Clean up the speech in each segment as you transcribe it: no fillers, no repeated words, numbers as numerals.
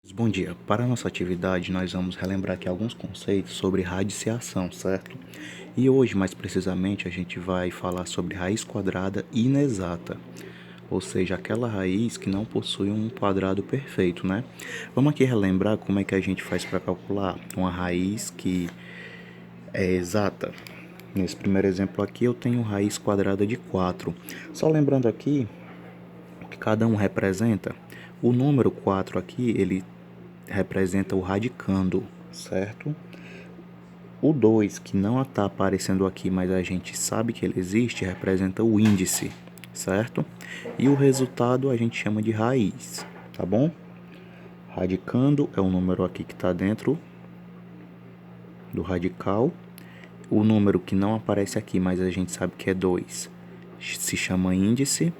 Bom dia. Para a nossa atividade, nós vamos relembrar aqui alguns conceitos sobre radiciação, certo? E hoje, mais precisamente, a gente vai falar sobre raiz quadrada inexata, ou seja, aquela raiz que não possui um quadrado perfeito, né? Vamos aqui relembrar como é que a gente faz para calcular uma raiz que é exata. Nesse primeiro exemplo aqui, eu tenho raiz quadrada de 4. Só lembrando aqui o que cada um representa. O número 4 aqui, ele representa o radicando, certo? O 2, que não está aparecendo aqui, mas a gente sabe que ele existe, representa o índice, certo? E o resultado a gente chama de raiz, tá bom? Radicando é o número aqui que está dentro do radical. O número que não aparece aqui, mas a gente sabe que é 2, se chama índice.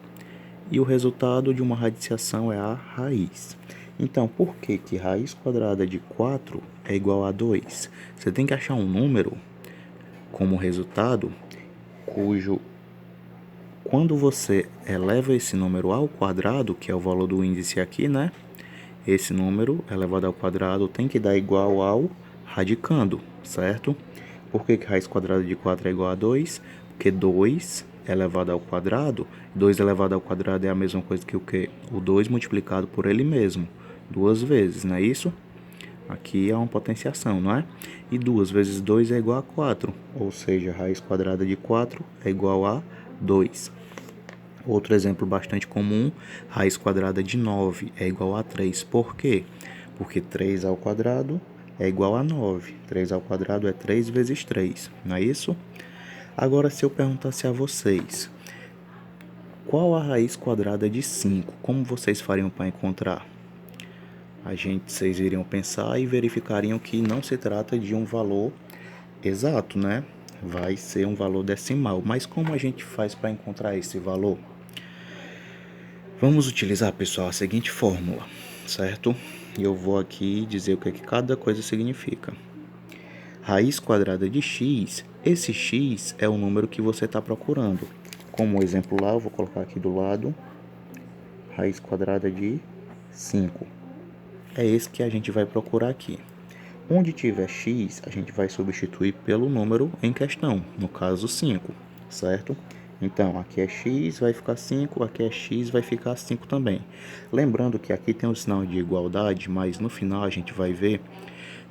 E o resultado de uma radiciação é a raiz. Então, por que que raiz quadrada de 4 é igual a 2? Você tem que achar um número como resultado quando você eleva esse número ao quadrado, que é o valor do índice aqui, né? Esse número elevado ao quadrado tem que dar igual ao radicando, certo? Por que que raiz quadrada de 4 é igual a 2? Porque 2 elevado ao quadrado, 2 elevado ao quadrado é a mesma coisa que o quê? O 2 multiplicado por ele mesmo, duas vezes, não é isso? Aqui é uma potenciação, não é? E 2 vezes 2 é igual a 4, ou seja, raiz quadrada de 4 é igual a 2. Outro exemplo bastante comum, raiz quadrada de 9 é igual a 3. Por quê? Porque 3 ao quadrado é igual a 9. 3 ao quadrado é 3 vezes 3, não é isso? Agora, se eu perguntasse a vocês, qual a raiz quadrada de 5? Como vocês fariam para encontrar? Vocês iriam pensar e verificariam que não se trata de um valor exato, né? Vai ser um valor decimal. Mas como a gente faz para encontrar esse valor? Vamos utilizar, pessoal, a seguinte fórmula, certo? E eu vou aqui dizer o que cada coisa significa. Raiz quadrada de x, esse x é o número que você está procurando. Como exemplo lá, eu vou colocar aqui do lado, raiz quadrada de 5. É esse que a gente vai procurar aqui. Onde tiver x, a gente vai substituir pelo número em questão, no caso 5, certo? Então, aqui é x, vai ficar 5, aqui é x, vai ficar 5 também. Lembrando que aqui tem um sinal de igualdade, mas no final a gente vai ver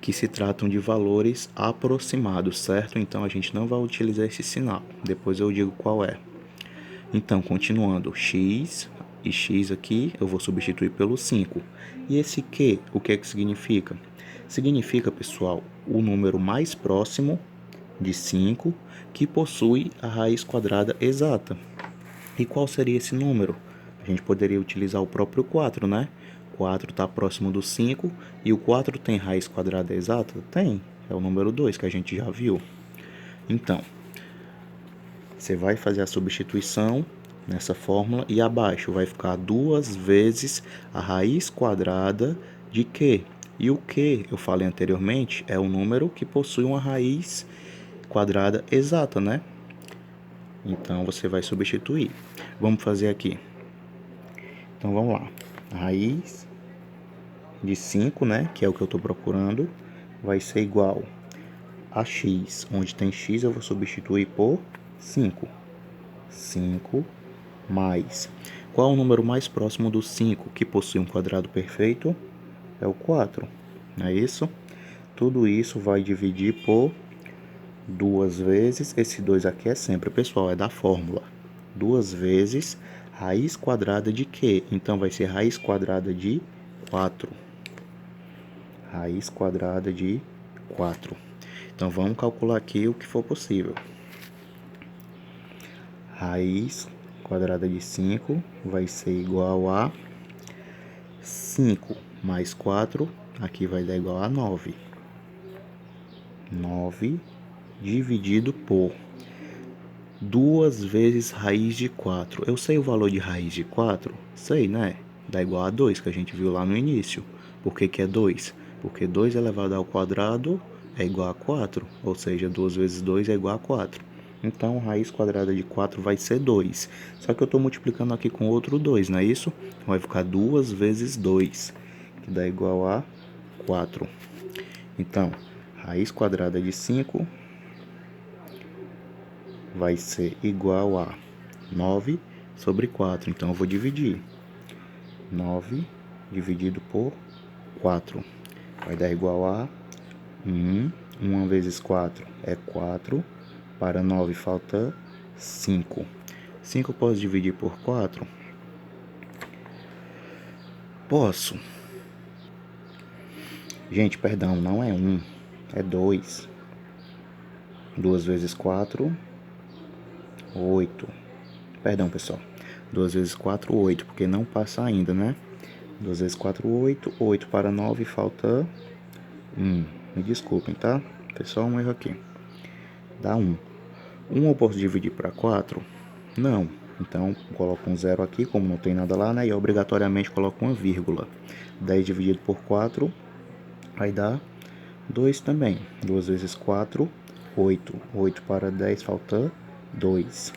que se tratam de valores aproximados, certo? Então, a gente não vai utilizar esse sinal. Depois eu digo qual é. Então, continuando, x e x aqui eu vou substituir pelo 5. E esse q, o que é que significa? Significa, pessoal, o número mais próximo de 5 que possui a raiz quadrada exata. E qual seria esse número? A gente poderia utilizar o próprio 4, né? 4 está próximo do 5 e o 4 tem raiz quadrada exata? Tem, é o número 2 que a gente já viu. Então, você vai fazer a substituição nessa fórmula e abaixo vai ficar 2 vezes a raiz quadrada de Q. E o Q, eu falei anteriormente, é o número que possui uma raiz quadrada exata, né? Então, você vai substituir. Vamos fazer aqui. Então, vamos lá. A raiz de 5, né, que é o que eu estou procurando, vai ser igual a x. Onde tem x, eu vou substituir por 5. 5 mais. Qual é o número mais próximo do 5 que possui um quadrado perfeito? É o 4, não é isso? Tudo isso vai dividir por 2 vezes, esse 2 aqui é sempre, pessoal, é da fórmula. 2 vezes raiz quadrada de quê? Então, vai ser raiz quadrada de 4. Raiz quadrada de 4. Então, vamos calcular aqui o que for possível. Raiz quadrada de 5 vai ser igual a 5 mais 4, aqui vai dar igual a 9. 9 dividido por 2 vezes raiz de 4. Eu sei o valor de raiz de 4? Sei, né? Dá igual a 2, que a gente viu lá no início. Por que que é 2? Porque 2 elevado ao quadrado é igual a 4, ou seja, 2 vezes 2 é igual a 4. Então, raiz quadrada de 4 vai ser 2. Só que eu estou multiplicando aqui com outro 2, não é isso? Vai ficar 2 vezes 2, dá igual a 4. Então, raiz quadrada de 5 vai ser igual a 9 sobre 4. Então, eu vou dividir. 9 dividido por 4 vai dar igual a 1. 1 vezes 4 é 4. Para 9 falta 5. 5 eu posso dividir por 4? Posso. Gente, perdão, não é 1, é 2. 2 vezes 4, 8. Perdão, pessoal. 2 vezes 4, 8, porque não passa ainda, né? 2 vezes 4, 8. 8 para 9 falta 1. Me desculpem, tá? Pessoal, um erro aqui. Dá 1. 1 eu posso dividir para 4? Não. Então, coloco um 0 aqui, como não tem nada lá, né? E obrigatoriamente coloco uma vírgula. 10 dividido por 4 vai dar 2 também. 2 vezes 4, 8. 8 para 10 falta 2.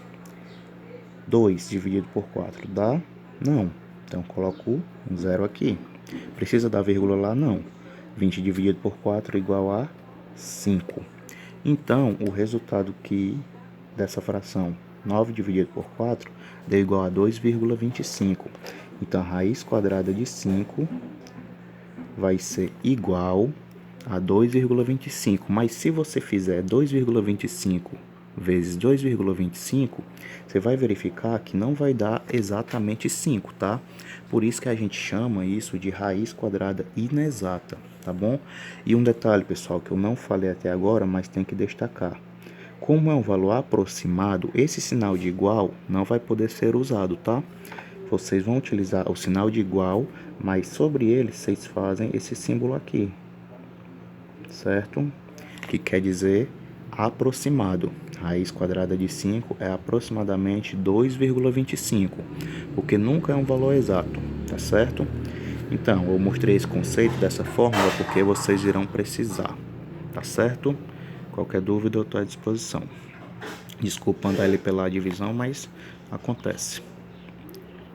2 dividido por 4 dá? Não. Então, coloco um 0 aqui. Precisa da vírgula lá? Não. 20 dividido por 4 igual a 5. Então, o resultado dessa fração 9 dividido por 4 deu igual a 2,25. Então, a raiz quadrada de 5 vai ser igual a 2,25. Mas se você fizer 2,25 vezes 2,25, você vai verificar que não vai dar exatamente 5, tá? Por isso que a gente chama isso de raiz quadrada inexata, tá bom? E um detalhe, pessoal, que eu não falei até agora, mas tem que destacar. Como é um valor aproximado, esse sinal de igual não vai poder ser usado, tá? Vocês vão utilizar o sinal de igual, mas sobre ele vocês fazem esse símbolo aqui, certo? Que quer dizer aproximado. Raiz quadrada de 5 é aproximadamente 2,25, porque nunca é um valor exato, tá certo? Então, eu mostrei esse conceito dessa fórmula porque vocês irão precisar, tá certo? Qualquer dúvida eu estou à disposição. Desculpa andar ali pela divisão, mas acontece.